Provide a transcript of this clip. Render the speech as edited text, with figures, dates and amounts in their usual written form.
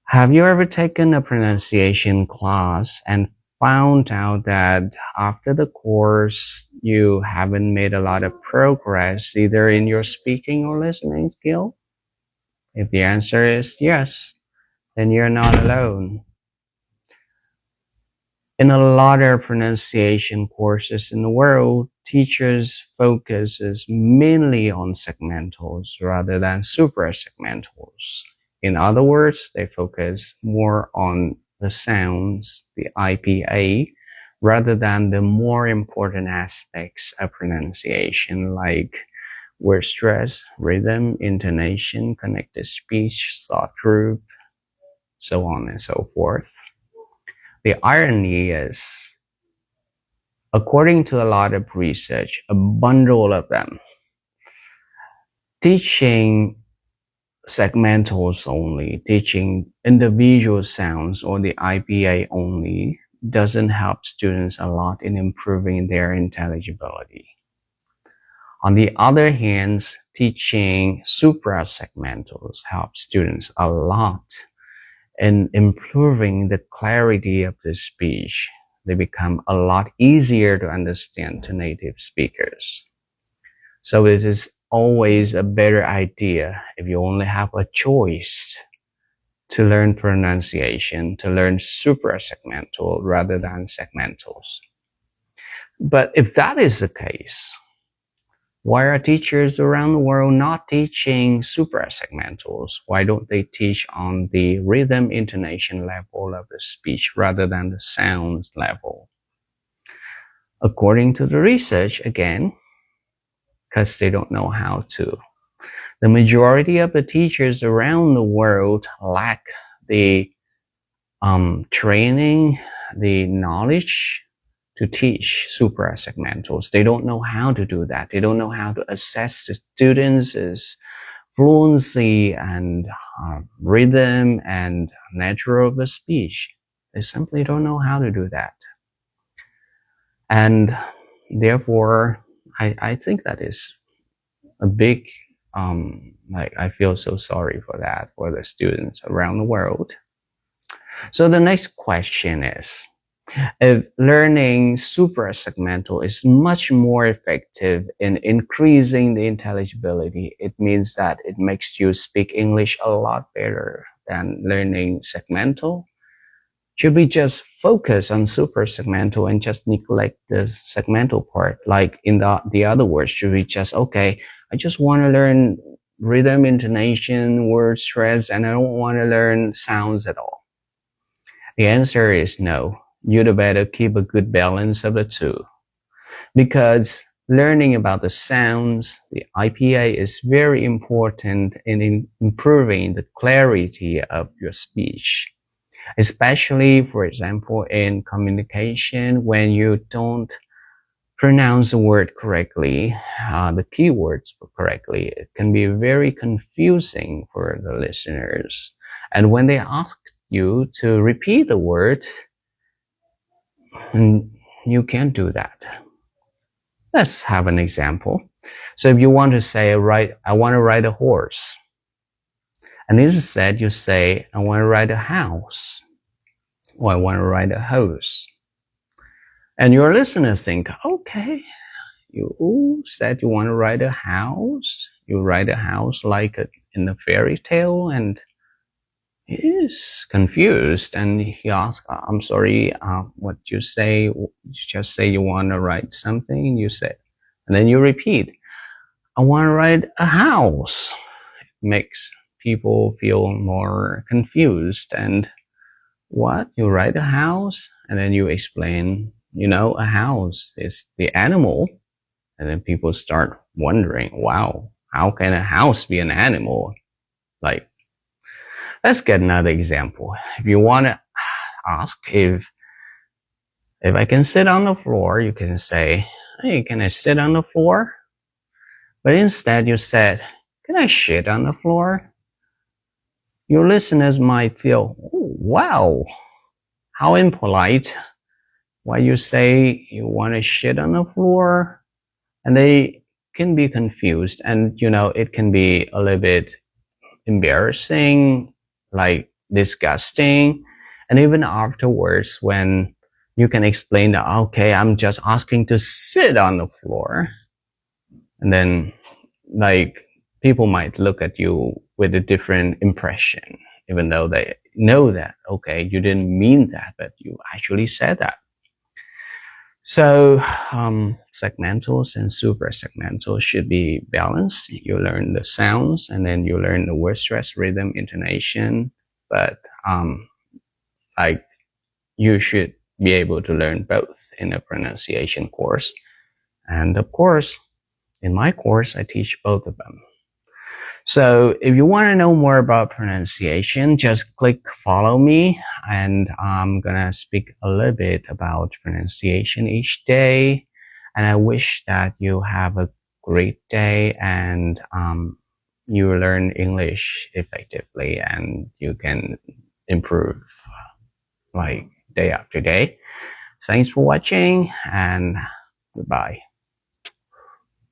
Have you ever taken a pronunciation class and found out that after the course you haven't made a lot of progress either in your speaking or listening skill? If the answer is yes, then you're not alone. In a lot of pronunciation courses in the world, teachers focuses mainly on segmentals rather than suprasegmentals. In other words, they focus more on the sounds, the IPA, rather than the more important aspects of pronunciation like word stress, rhythm, intonation, connected speech, thought group, so on and so forth. The irony is, according to a lot of research, a bundle of them, teaching segmentals only, teaching individual sounds or the IPA only doesn't help students a lot in improving their intelligibility. On the other hand, teaching suprasegmentals helps students a lot in improving the clarity of the speech. They become a lot easier to understand to native speakers. So it is always a better idea if you only have a choice to learn pronunciation, to learn suprasegmental rather than segmentals. But if that is the case, why are teachers around the world not teaching suprasegmentals? Why don't they teach on the rhythm intonation level of the speech rather than the sounds level? According to the research, again, because they don't know how to. The majority of the teachers around the world lack the training, the knowledge to teach suprasegmentals. They don't know how to do that. They don't know how to assess the students' fluency and rhythm and nature of the speech. They simply don't know how to do that. And therefore, I think that is a big, I feel so sorry for that, for the students around the world. So the next question is, if learning suprasegmental is much more effective in increasing the intelligibility, it means that it makes you speak English a lot better than learning segmental. Should we just focus on suprasegmental and just neglect the segmental part? Like in the other words, should we just, okay, I just want to learn rhythm, intonation, word stress, and I don't want to learn sounds at all? The answer is no. You'd better keep a good balance of the two. Because learning about the sounds, the IPA, is very important in improving the clarity of your speech. Especially, for example, in communication, when you don't pronounce a word correctly, the keywords correctly, it can be very confusing for the listeners. And when they ask you to repeat the word, you can't do that. Let's have an example. So if you want to say, I want to ride a horse. And instead you say, I want to ride a house. Or I want to ride a hose. And your listeners think, okay, you said you want to ride a house. You ride a house like in a fairy tale, and he is confused. And he asks, I'm sorry, what you say? You just say you want to ride something. You said, and then you repeat, I want to ride a house. It makes people feel more confused. And what? You ride a house? And then you explain, a house is the animal. And then people start wondering, wow, how can a house be an animal? Like, let's get another example. If you want to ask if I can sit on the floor, you can say, hey, can I sit on the floor? But instead you said, can I shit on the floor? Your listeners might feel, oh, wow, how impolite. Why you say you want to shit on the floor? And they can be confused, and it can be a little bit embarrassing. Like, disgusting. And even afterwards, when you can explain that, okay, I'm just asking to sit on the floor, and then like people might look at you with a different impression, even though they know that, okay, you didn't mean that, but you actually said that. So segmentals and suprasegmentals should be balanced. You learn the sounds, and then you learn the word stress, rhythm, intonation. But like you should be able to learn both in a pronunciation course. And of course, in my course, I teach both of them. So if you want to know more about pronunciation, just click follow me, and I'm gonna speak a little bit about pronunciation each day. And I wish that you have a great day, and you learn English effectively, and you can improve like day after day. Thanks for watching, and goodbye.